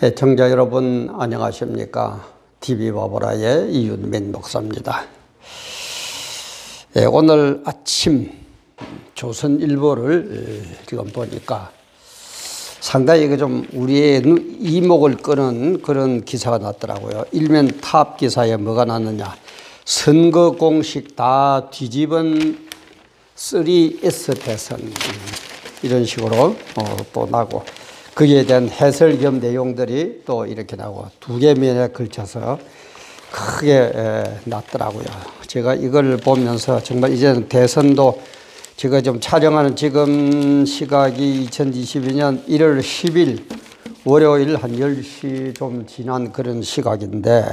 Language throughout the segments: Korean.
애청자 여러분 안녕하십니까? TV바보라의 이윤민 목사입니다. 오늘 아침 조선일보를 지금 보니까 상당히 좀 우리의 이목을 끄는 그런 기사가 났더라고요. 일면 탑 기사에 뭐가 났느냐. 선거 공식 다 뒤집은 3S 대선 이런 식으로 또 나고 거기에 대한 해설 겸 내용들이 또 이렇게 나오고 두 개 면에 걸쳐서 크게 났더라고요. 제가 이걸 보면서 정말 이제는 대선도 제가 좀 촬영하는 지금 시각이 2022년 1월 10일 월요일 한 10시 좀 지난 그런 시각인데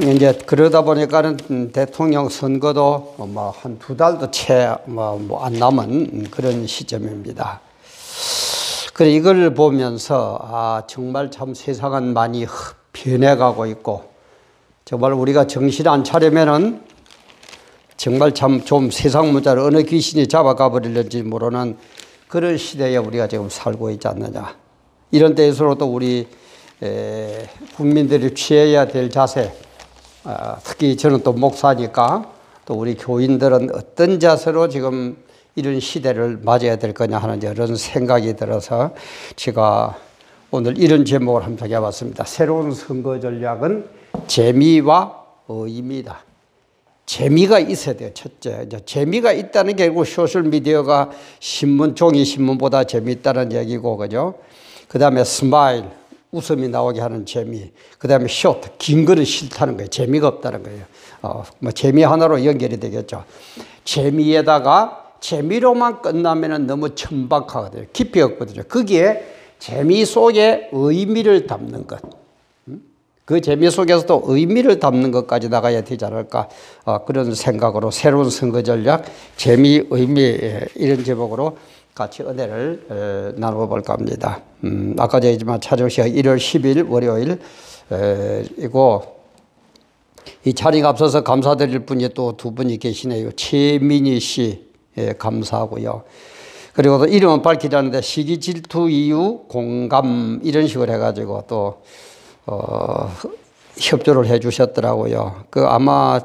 이제 그러다 보니까는 대통령 선거도 뭐 한 두 달도 채 안 남은 그런 시점입니다. 그래 이걸 보면서 정말 참 세상은 많이 변해가고 있고 정말 우리가 정신 안 차리면은 정말 참 좀 세상 문자를 어느 귀신이 잡아가 버릴는지 모르는 그런 시대에 우리가 지금 살고 있지 않느냐. 이런 데에서도 우리 국민들이 취해야 될 자세, 특히 저는 또 목사니까 또 우리 교인들은 어떤 자세로 지금 이런 시대를 맞아야 될 거냐 하는 이런 생각이 들어서 제가 오늘 이런 제목을 한번 해봤습니다. 새로운 선거 전략은 재미와 의미다. 재미가 있어야 돼요. 첫째, 재미가 있다는 게 결국 소셜 미디어가 종이 신문보다 재미있다는 얘기고, 그죠? 그 다음에 스마일, 웃음이 나오게 하는 재미. 그 다음에 쇼트, 긴 거는 싫다는 거예요. 재미가 없다는 거예요. 재미 하나로 연결이 되겠죠. 재미로만 끝나면 너무 천박하거든요. 깊이 없거든요. 거기에 재미 속에 의미를 담는 것. 그 재미 속에서도 의미를 담는 것까지 나가야 되지 않을까. 그런 생각으로 새로운 선거 전략, 재미, 의미 이런 제목으로 같이 은혜를 나눠볼까 합니다. 아까 얘기했지만 촬영 시간 1월 10일 월요일 이고 이 자리가 앞서서 감사드릴 분이 또 두 분이 계시네요. 최민희 씨 감사하고요. 그리고 또 이름은 밝히지 않는데 시기 질투 이유 공감 이런 식으로 해가지고 또 협조를 해 주셨더라고요. 아마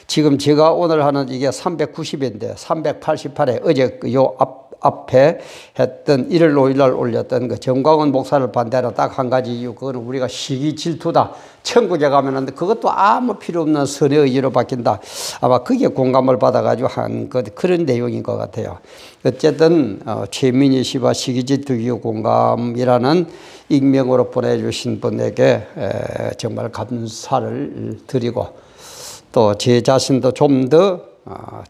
지금 제가 오늘 하는 이게 390인데 388에 어제 요 앞에 했던 1월 5일 날 올렸던 그 정광훈 목사를 반대하는 딱 한 가지 이유, 그거는 우리가 시기 질투다. 천국에 가면 그것도 아무 필요 없는 선의 의지로 바뀐다. 아마 그게 공감을 받아가지고 한 그런 내용인 것 같아요. 어쨌든 최민희 씨와 시기 질투 이유 공감이라는 익명으로 보내주신 분에게 정말 감사를 드리고 또 제 자신도 좀 더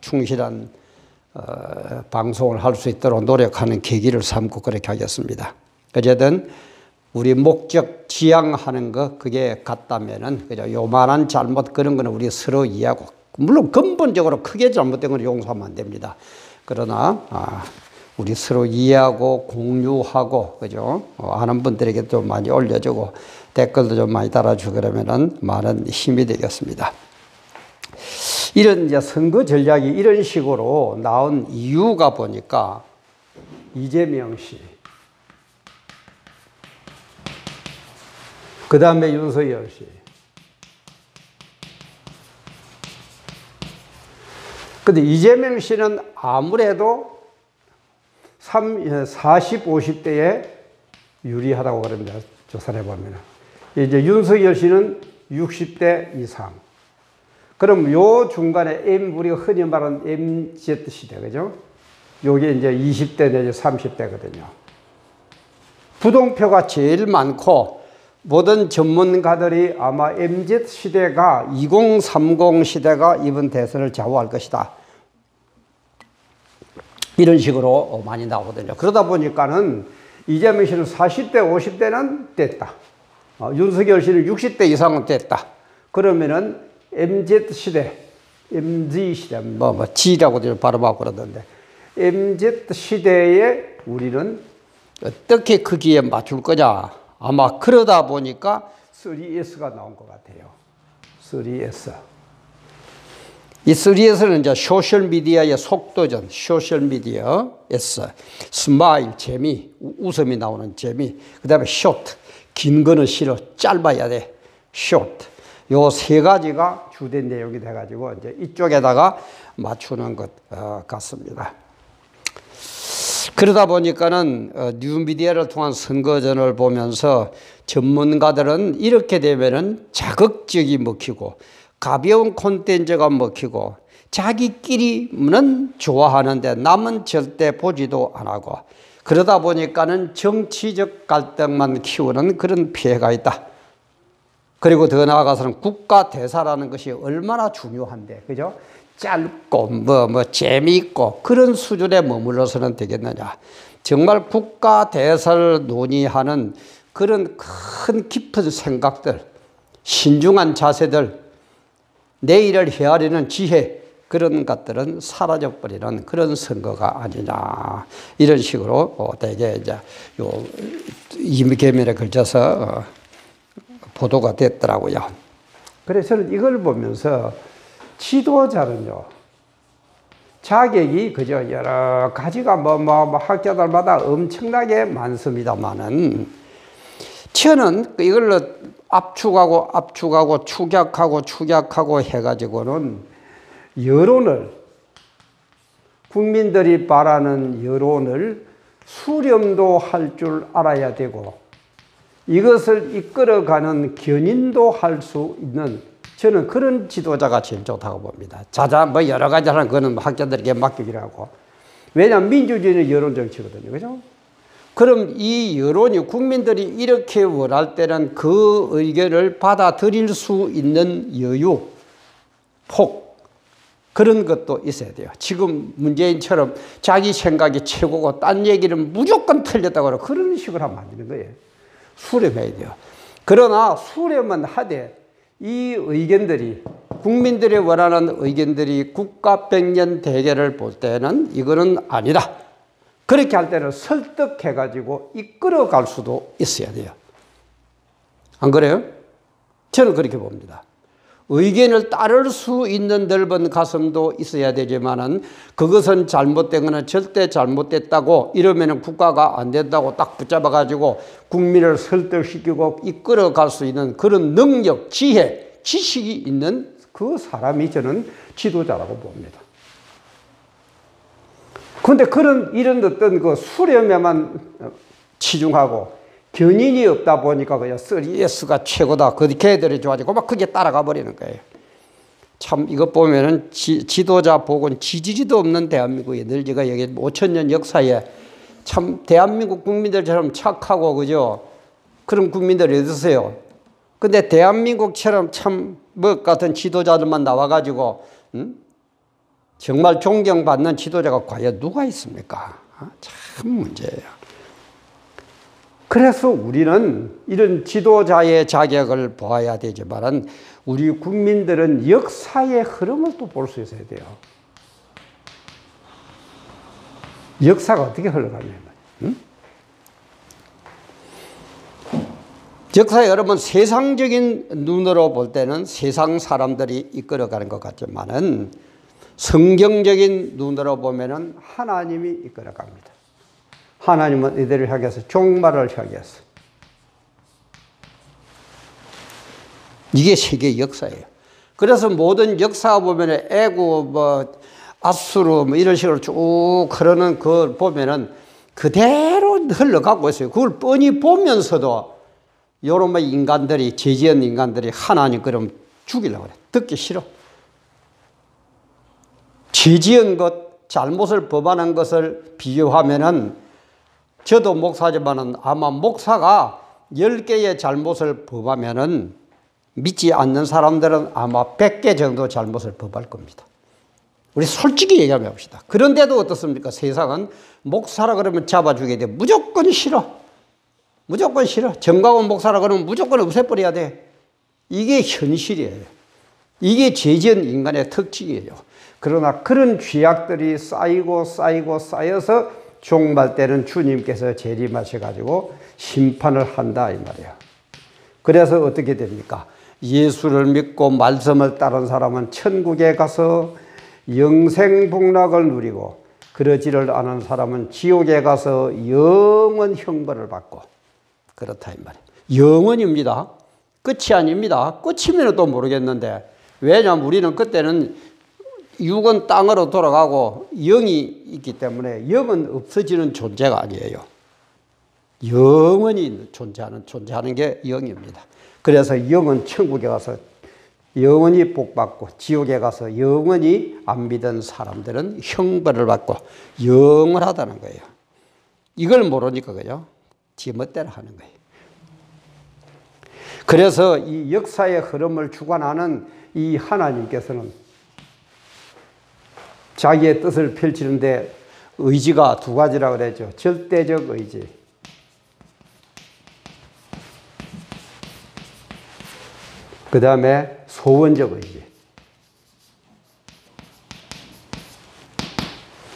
충실한 방송을 할 수 있도록 노력하는 계기를 삼고 그렇게 하겠습니다. 어쨌든 우리 목적 지향하는 거 그게 같다면은 그죠? 요만한 잘못 그런 거는 우리 서로 이해하고 물론 근본적으로 크게 잘못된 건 용서하면 안 됩니다. 그러나 우리 서로 이해하고 공유하고 그죠? 아는 분들에게 좀 많이 올려주고 댓글도 좀 많이 달아주고 그러면은 많은 힘이 되겠습니다. 이런 이제 선거 전략이 이런 식으로 나온 이유가 보니까 이재명 씨, 그 다음에 윤석열 씨, 근데 이재명 씨는 아무래도 40, 50대에 유리하다고 그럽니다. 조사를 해보면. 이제 윤석열 씨는 60대 이상. 그럼 요 중간에 우리가 흔히 말하는 MZ 시대, 그죠? 요게 이제 20대 내지 30대거든요. 부동표가 제일 많고, 모든 전문가들이 아마 MZ 시대가 2030 시대가 이번 대선을 좌우할 것이다. 이런 식으로 많이 나오거든요. 그러다 보니까는 이재명 씨는 40대, 50대는 됐다. 윤석열 씨는 60대 이상은 됐다. 그러면은 MZ 시대, G라고 발음하고 그러던데, MZ 시대에 우리는 어떻게 거기에 맞출 거냐. 아마 그러다 보니까 3S가 나온 것 같아요. 3S. 이 3S는 이제 소셜미디어의 속도전, 소셜미디어 S, 스마일, 재미, 웃음이 나오는 재미, 그 다음에 쇼트, 긴 거는 싫어. 짧아야 돼. short. 요 세 가지가 주된 내용이 돼가지고 이제 이쪽에다가 맞추는 것 같습니다. 그러다 보니까는 뉴미디어를 통한 선거전을 보면서 전문가들은 이렇게 되면은 자극적이 먹히고 가벼운 콘텐츠가 먹히고 자기끼리는 좋아하는데 남은 절대 보지도 안 하고 그러다 보니까는 정치적 갈등만 키우는 그런 피해가 있다. 그리고 더 나아가서는 국가 대사라는 것이 얼마나 중요한데, 그죠? 짧고, 재미있고, 그런 수준에 머물러서는 되겠느냐. 정말 국가 대사를 논의하는 그런 큰 깊은 생각들, 신중한 자세들, 내일을 헤아리는 지혜, 그런 것들은 사라져버리는 그런 선거가 아니냐. 이런 식으로 되게 이제 이계면에 걸쳐서 보도가 됐더라고요. 그래서 저는 이걸 보면서 지도자는요, 자격이 그저 여러 가지가 학자들마다 엄청나게 많습니다만은 저는 이걸로 압축하고 축약하고 해가지고는 여론을, 국민들이 바라는 여론을 수렴도 할 줄 알아야 되고 이것을 이끌어가는 견인도 할 수 있는 저는 그런 지도자가 제일 좋다고 봅니다. 여러 가지 하는 거는 학자들에게 맡기기로 하고. 왜냐하면 민주주의는 여론 정치거든요. 그죠? 그럼 이 여론이 국민들이 이렇게 원할 때는 그 의견을 받아들일 수 있는 여유, 폭, 그런 것도 있어야 돼요. 지금 문재인처럼 자기 생각이 최고고 딴 얘기는 무조건 틀렸다고 하고 그런 식으로 하면 안 되는 거예요. 수렴해야 돼요. 그러나 수렴은 하되 이 의견들이 국민들이 원하는 의견들이 국가 백년 대계를 볼 때는 이거는 아니다. 그렇게 할 때는 설득해가지고 이끌어갈 수도 있어야 돼요. 안 그래요? 저는 그렇게 봅니다. 의견을 따를 수 있는 넓은 가슴도 있어야 되지만은 그것은 잘못된 거는 절대 잘못됐다고 이러면은 국가가 안 된다고 딱 붙잡아가지고 국민을 설득시키고 이끌어갈 수 있는 그런 능력, 지혜, 지식이 있는 그 사람이 저는 지도자라고 봅니다. 그런데 이런 어떤 그 수렴에만 치중하고 견인이 없다 보니까 그냥 3S가 최고다. 걔들이 좋아지고 막 그게 따라가 버리는 거예요. 참 이것 보면은 지도자 복은 지지리도 없는 대한민국에 늘 제가 여기 5,000년 역사에 참 대한민국 국민들처럼 착하고 그죠? 그런 국민들이 어디세요? 근데 대한민국처럼 참 같은 지도자들만 나와가지고 정말 존경받는 지도자가 과연 누가 있습니까? 참 문제예요. 그래서 우리는 이런 지도자의 자격을 보아야 되지만 우리 국민들은 역사의 흐름을 또 볼 수 있어야 돼요. 역사가 어떻게 흘러가냐면 역사에 여러분 세상적인 눈으로 볼 때는 세상 사람들이 이끌어가는 것 같지만은 성경적인 눈으로 보면은 하나님이 이끌어갑니다. 하나님은 이들을 향해서 종말을 향해서 이게 세계 역사예요. 그래서 모든 역사 보면은 애국 아수르 이런 식으로 쭉 흐르는 걸 보면은 그대로 흘러가고 있어요. 그걸 뻔히 보면서도 요런 인간들이 죄지은 인간들이 하나님 그럼 죽이려고 그래. 듣기 싫어. 죄지은 것, 잘못을 범하는 것을 비유하면은 저도 목사지만은 아마 목사가 10개의 잘못을 범하면은 믿지 않는 사람들은 아마 100개 정도 잘못을 범할 겁니다. 우리 솔직히 얘기하면 봅시다. 그런데도 어떻습니까? 세상은 목사라 그러면 잡아주게 돼. 무조건 싫어. 무조건 싫어. 정광훈 목사라 그러면 무조건 없애버려야 돼. 이게 현실이에요. 이게 죄지은 인간의 특징이에요. 그러나 그런 죄악들이 쌓여서 종말 때는 주님께서 재림하셔가지고 심판을 한다 이 말이에요. 그래서 어떻게 됩니까? 예수를 믿고 말씀을 따른 사람은 천국에 가서 영생복락을 누리고 그러지를 않은 사람은 지옥에 가서 영원 형벌을 받고 그렇다 이 말이에요. 영원입니다. 끝이 아닙니다. 끝이면 또 모르겠는데, 왜냐하면 우리는 그때는 육은 땅으로 돌아가고 영이 있기 때문에 영은 없어지는 존재가 아니에요. 영원히 존재하는 게 영입니다. 그래서 영은 천국에 가서 영원히 복받고, 지옥에 가서 영원히 안 믿은 사람들은 형벌을 받고 영원하다는 거예요. 이걸 모르니까 그죠? 지 멋대로 하는 거예요. 그래서 이 역사의 흐름을 주관하는 이 하나님께서는 자기의 뜻을 펼치는데 의지가 두 가지라고 그랬죠. 절대적 의지. 그 다음에 소원적 의지.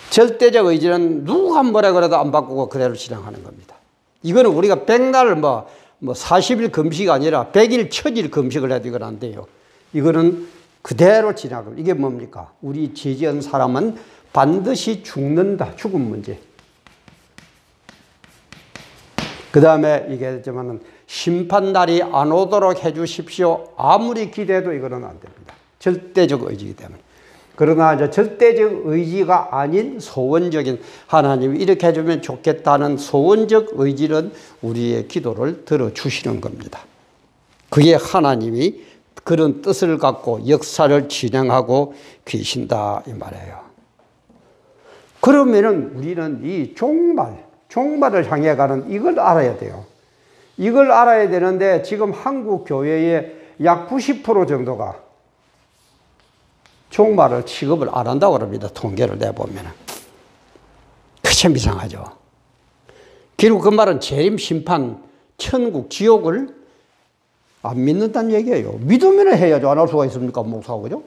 절대적 의지는 누가 뭐라 그래도 안 바꾸고 그대로 진행하는 겁니다. 이거는 우리가 백날 40일 금식이 아니라 100일, 1000일 금식을 해도 이건 안 돼요. 이거는 그대로 진행하고. 이게 뭡니까? 우리 죄 지은 사람은 반드시 죽는다. 죽음 문제. 그 다음에 얘기했지만은 심판날이 안 오도록 해 주십시오. 아무리 기대해도 이거는 안 됩니다. 절대적 의지이기 때문에. 그러나 이제 절대적 의지가 아닌 소원적인, 하나님이 이렇게 해주면 좋겠다는 소원적 의지는 우리의 기도를 들어주시는 겁니다. 그게 하나님이 그런 뜻을 갖고 역사를 진행하고 계신다 이 말이에요. 그러면은 우리는 이 종말을 향해 가는 이걸 알아야 돼요. 이걸 알아야 되는데 지금 한국 교회의 약 90% 정도가 종말을 취급을 안 한다고 그럽니다. 통계를 내보면은. 그 참 이상하죠. 결국 그 말은 재림, 심판, 천국, 지옥을 안 믿는다는 얘기예요. 믿으면 해야죠. 안 할 수가 있습니까? 목사가, 그죠?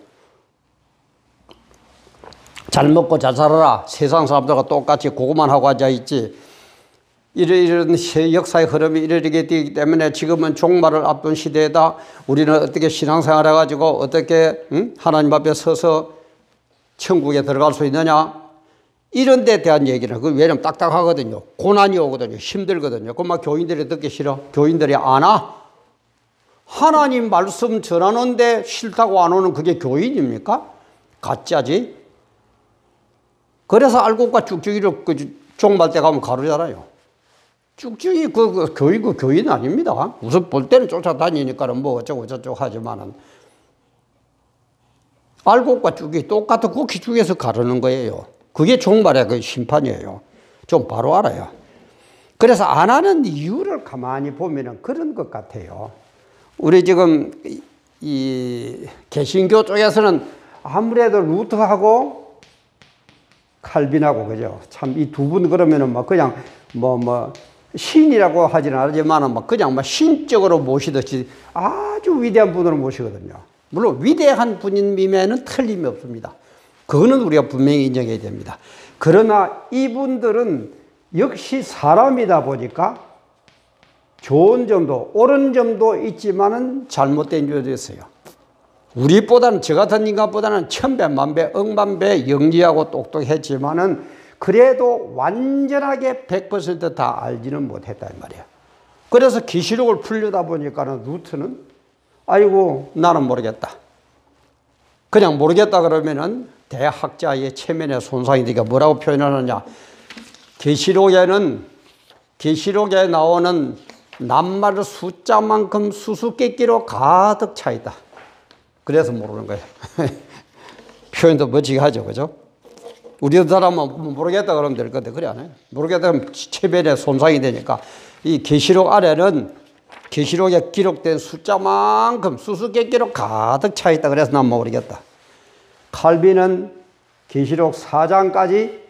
잘 먹고 잘 살아라. 세상 사람들과 똑같이 그것만 하고 앉아있지. 이런 역사의 흐름이 이르게 되기 때문에 지금은 종말을 앞둔 시대에다 우리는 어떻게 신앙생활 해가지고 어떻게 하나님 앞에 서서 천국에 들어갈 수 있느냐, 이런 데 대한 얘기는, 왜냐면 딱딱하거든요. 고난이 오거든요. 힘들거든요. 그럼 막 교인들이 듣기 싫어. 교인들이 안 와. 하나님 말씀 전하는데 싫다고 안 오는 그게 교인입니까? 가짜지. 그래서 알곡과 쭉쭉이를 종말 때 가면 가루잖아요. 쭉쭉이 그 교인 아닙니다. 우선 볼 때는 쫓아다니니까는 뭐 어쩌고 저쩌고 하지만은 알곡과 쭉이 똑같은 그 기죽에서 가르는 거예요. 그게 종말의 그 심판이에요. 좀 바로 알아요. 그래서 안 하는 이유를 가만히 보면은 그런 것 같아요. 우리 지금 이 개신교 쪽에서는 아무래도 루터하고 칼빈하고, 그죠? 참 이 두 분 그러면은 막 그냥 신이라고 하지는 않지만 막 그냥 막 신적으로 모시듯이 아주 위대한 분으로 모시거든요. 물론 위대한 분임에는 틀림이 없습니다. 그거는 우리가 분명히 인정해야 됩니다. 그러나 이분들은 역시 사람이다 보니까 좋은 점도 옳은 점도 있지만은 잘못된 점도 있어요. 우리보다는, 저 같은 인간보다는 천배, 만배, 억만배 영리하고 똑똑했지만은 그래도 완전하게 100% 다 알지는 못했단 말이에요. 그래서 계시록을 풀려다 보니까는 루트는 아이고 나는 모르겠다. 그냥 모르겠다 그러면은 대학자의 체면에 손상이 되니까 뭐라고 표현하느냐. 계시록에 나오는 낱말 숫자만큼 수수께끼로 가득 차 있다. 그래서 모르는 거예요. 표현도 멋지게 하죠. 그죠? 우리 사람은 모르겠다 그러면 될 건데, 그래 안 해요. 모르겠다 하면 체면에 손상이 되니까 이 계시록 아래는 계시록에 기록된 숫자만큼 수수께끼로 가득 차 있다. 그래서 난 모르겠다. 칼빈은 계시록 4장까지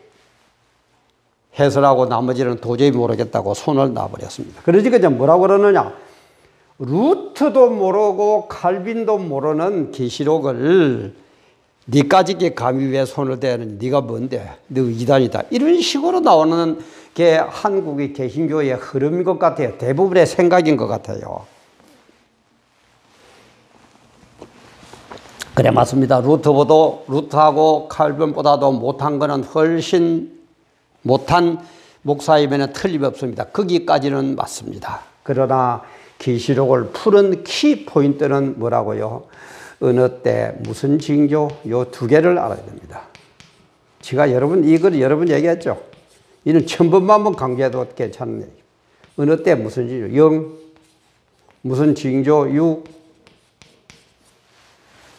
해설하고 나머지는 도저히 모르겠다고 손을 놔버렸습니다. 그러니까 이제 뭐라고 그러느냐. 루트도 모르고 칼빈도 모르는 계시록을 니까짓게 감히 왜 손을 대는, 네가 뭔데, 너 이단이다, 이런 식으로 나오는 게 한국의 개신교의 흐름인 것 같아요. 대부분의 생각인 것 같아요. 그래 맞습니다. 루트하고 칼빈보다도 못한 거는 훨씬 못한 목사이면 틀림없습니다. 거기까지는 맞습니다. 그러나 계시록을 푸는 키 포인트는 뭐라고요? 어느 때 무슨 징조 요 두 개를 알아야 됩니다. 제가 이걸 여러 번 얘기했죠. 이는 천번만 번 강조해도 괜찮은 얘기. 어느 때 무슨 징조 0, 무슨 징조 6,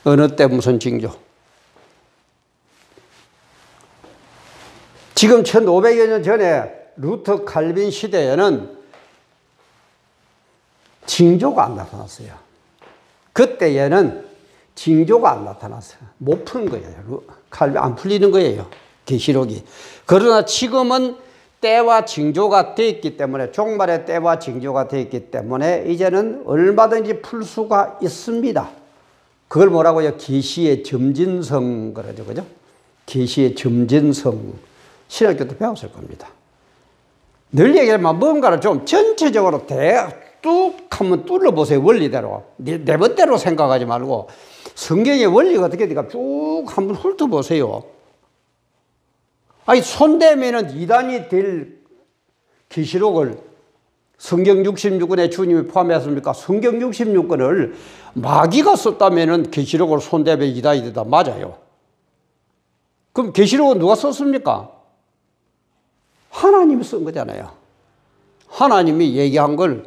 어느 때 무슨 징조. 지금 1500여 년 전에 루터 칼빈 시대에는 징조가 안 나타났어요. 그때에는 징조가 안 나타났어요. 못 푸는 거예요. 칼빈 안 풀리는 거예요. 계시록이. 그러나 지금은 때와 징조가 되어 있기 때문에 종말의 때와 징조가 되어 있기 때문에 이제는 얼마든지 풀 수가 있습니다. 그걸 뭐라고요? 계시의 점진성 그러죠. 그죠? 계시의 점진성. 신학교 때 배웠을 겁니다. 늘 얘기하면 뭔가를 좀 전체적으로 뚝 한번 뚫어보세요. 원리대로. 내 멋대로 생각하지 말고 성경의 원리가 어떻게 될까 쭉 한번 훑어보세요. 아니 손대면은 이단이 될 계시록을 성경 66권에 주님이 포함했습니까? 성경 66권을 마귀가 썼다면은 계시록을 손대면 이단이 되다. 맞아요. 그럼 계시록은 누가 썼습니까? 하나님이 쓴 거잖아요. 하나님이 얘기한 걸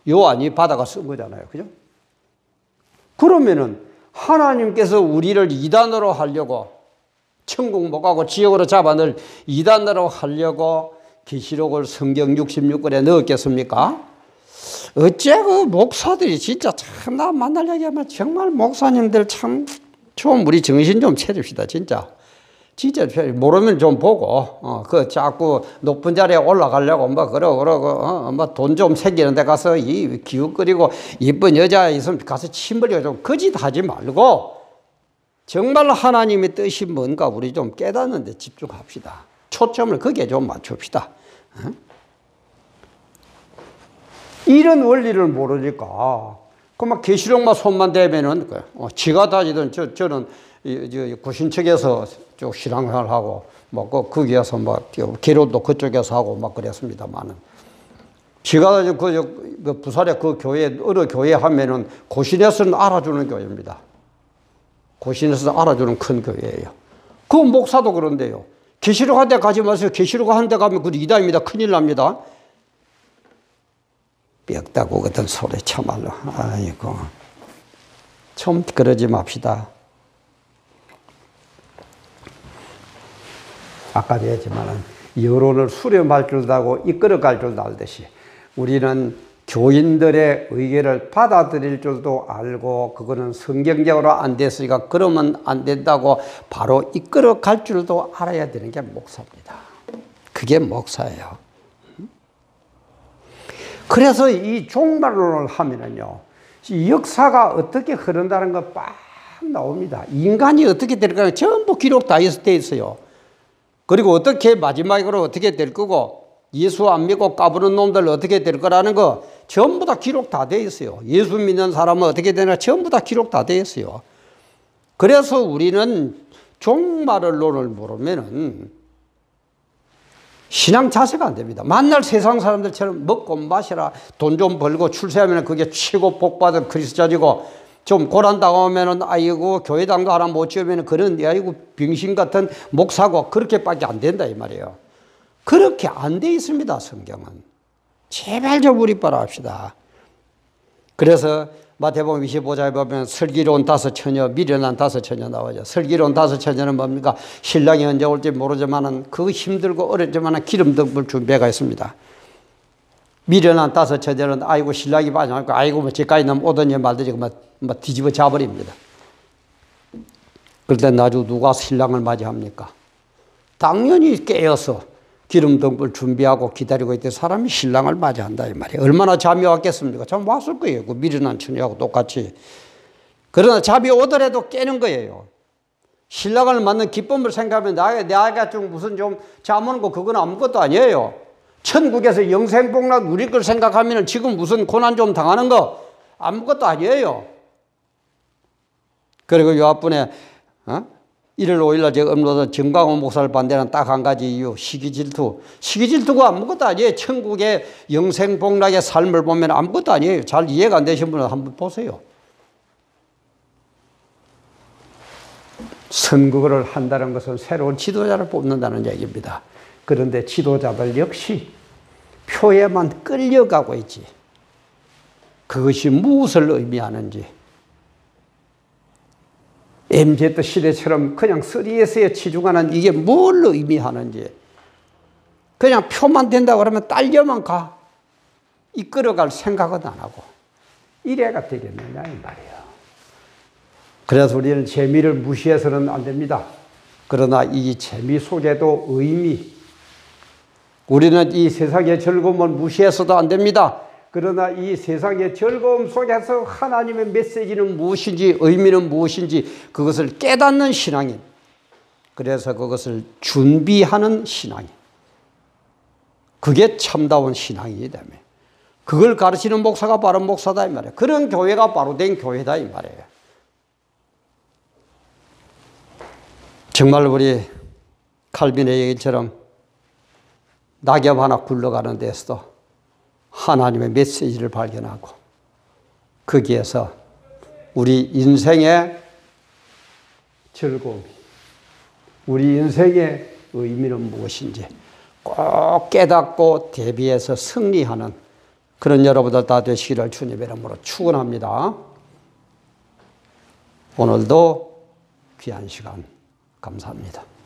요한이 받아가 쓴 거잖아요. 그죠? 그러면은 하나님께서 우리를 이단으로 하려고 천국 못 가고 지옥으로 잡아넣을 이단으로 하려고 계시록을 성경 66권에 넣었겠습니까? 어째 그 목사들이 진짜 참 나 만날 얘기하면 정말 목사님들 참 좀 우리 정신 좀 차립시다. 진짜 모르면 좀 보고 그 자꾸 높은 자리에 올라가려고 뭐 그러고 뭐 돈 좀 생기는 데 가서 이 기웃거리고 이쁜 여자 있으면 가서 침 흘리고 좀 거짓하지 말고 정말 하나님의 뜻이 뭔가 우리 좀 깨닫는 데 집중합시다. 초점을 거기에 좀 맞춥시다. 이런 원리를 모르니까 그만 계시록만 손만 대면은 지가 다니던 저는 구신측에서 쭉 신앙생활을 하고 뭐 거기에서 막 기록도 그쪽에서 하고 막 그랬습니다만은 지가 그 부산에 그 교회 어느 교회 하면은 고신에서는 알아주는 교회입니다. 고신에서 알아주는 큰 교회예요. 그 목사도 그런데요. 계시록 한 데 가지 마세요. 계시록 한 데 가면 그 이단입니다. 큰일 납니다. 뼈다구 같은 소리 참말로. 아이고 좀 그러지 맙시다. 아까도 했지만 여론을 수렴할 줄도 알고 이끌어갈 줄도 알듯이 우리는 교인들의 의견을 받아들일 줄도 알고 그거는 성경적으로 안 됐으니까 그러면 안 된다고 바로 이끌어갈 줄도 알아야 되는 게 목사입니다. 그게 목사예요. 그래서 이 종말론을 하면은요, 이 역사가 어떻게 흐른다는 거 빡 나옵니다. 인간이 어떻게 될까 전부 기록 다 돼 있어요. 그리고 어떻게 마지막으로 어떻게 될 거고 예수 안 믿고 까부는 놈들 어떻게 될 거라는 거 전부 다 기록 다 돼 있어요. 예수 믿는 사람은 어떻게 되나 전부 다 기록 다 돼 있어요. 그래서 우리는 종말론을 모르면은 신앙 자세가 안 됩니다. 만날 세상 사람들처럼 먹고 마시라 돈 좀 벌고 출세하면 그게 최고 복받은 그리스도자지고 좀 고난당하면 아이고 교회당도 하나 못 지으면 그런 아이고 병신 같은 목사고 그렇게밖에 안 된다 이 말이에요. 그렇게 안 돼 있습니다. 성경은. 제발 좀 우리 바라합시다. 그래서 마태복음 25장에 보면 슬기로운 5처녀 미련한 5처녀 나오죠. 슬기로운 5처녀는 뭡니까? 신랑이 언제 올지 모르지만은 그 힘들고 어렵지만은 기름 덕불 준비가 있습니다. 미련한 5처녀는 아이고 신랑이 빠져나니까 아이고 뭐 집까지 넘 오더니 말더니 뭐 뒤집어 잡아버립니다. 그럴 때 나중에 누가 신랑을 맞이합니까? 당연히 깨어서 기름 덕불 준비하고 기다리고 있던 사람이 신랑을 맞이한다 이 말이에요. 얼마나 잠이 왔겠습니까? 잠 왔을 거예요. 그 미련한 처녀하고 똑같이. 그러나 잠이 오더라도 깨는 거예요. 신랑을 맞는 기쁨을 생각하면 내가 좀 무슨 좀 잠 오는 거 그건 아무것도 아니에요. 천국에서 영생복락 누릴 걸 생각하면 지금 무슨 고난 좀 당하는 거 아무것도 아니에요. 그리고 요 앞분에 1월 5일날 제가 업로드 정광훈 목사를 반대하는 딱 한 가지 이유, 시기 질투. 시기 질투가 아무것도 아니에요. 천국의 영생복락의 삶을 보면 아무것도 아니에요. 잘 이해가 안 되신 분은 한번 보세요. 선거를 한다는 것은 새로운 지도자를 뽑는다는 얘기입니다. 그런데 지도자들 역시 표에만 끌려가고 있지. 그것이 무엇을 의미하는지. MZ 시대처럼 그냥 쓰리에서에 치중하는 이게 뭘 의미하는지. 그냥 표만 된다고 그러면 딸려만 가. 이끌어갈 생각은 안 하고. 이래가 되겠느냐 이 말이에요. 그래서 우리는 재미를 무시해서는 안 됩니다. 그러나 이 재미 속에도 의미. 우리는 이 세상의 즐거움을 무시해서도 안 됩니다. 그러나 이 세상의 즐거움 속에서 하나님의 메시지는 무엇인지, 의미는 무엇인지 그것을 깨닫는 신앙인. 그래서 그것을 준비하는 신앙인. 그게 참다운 신앙이기 때문에. 그걸 가르치는 목사가 바른 목사다 이 말이에요. 그런 교회가 바로 된 교회다 이 말이에요. 정말 우리 칼빈의 얘기처럼 낙엽 하나 굴러가는 데서도 하나님의 메시지를 발견하고 거기에서 우리 인생의 즐거움, 우리 인생의 의미는 무엇인지 꼭 깨닫고 대비해서 승리하는 그런 여러분들 다 되시기를 주님의 이름으로 축원합니다. 오늘도 귀한 시간 감사합니다.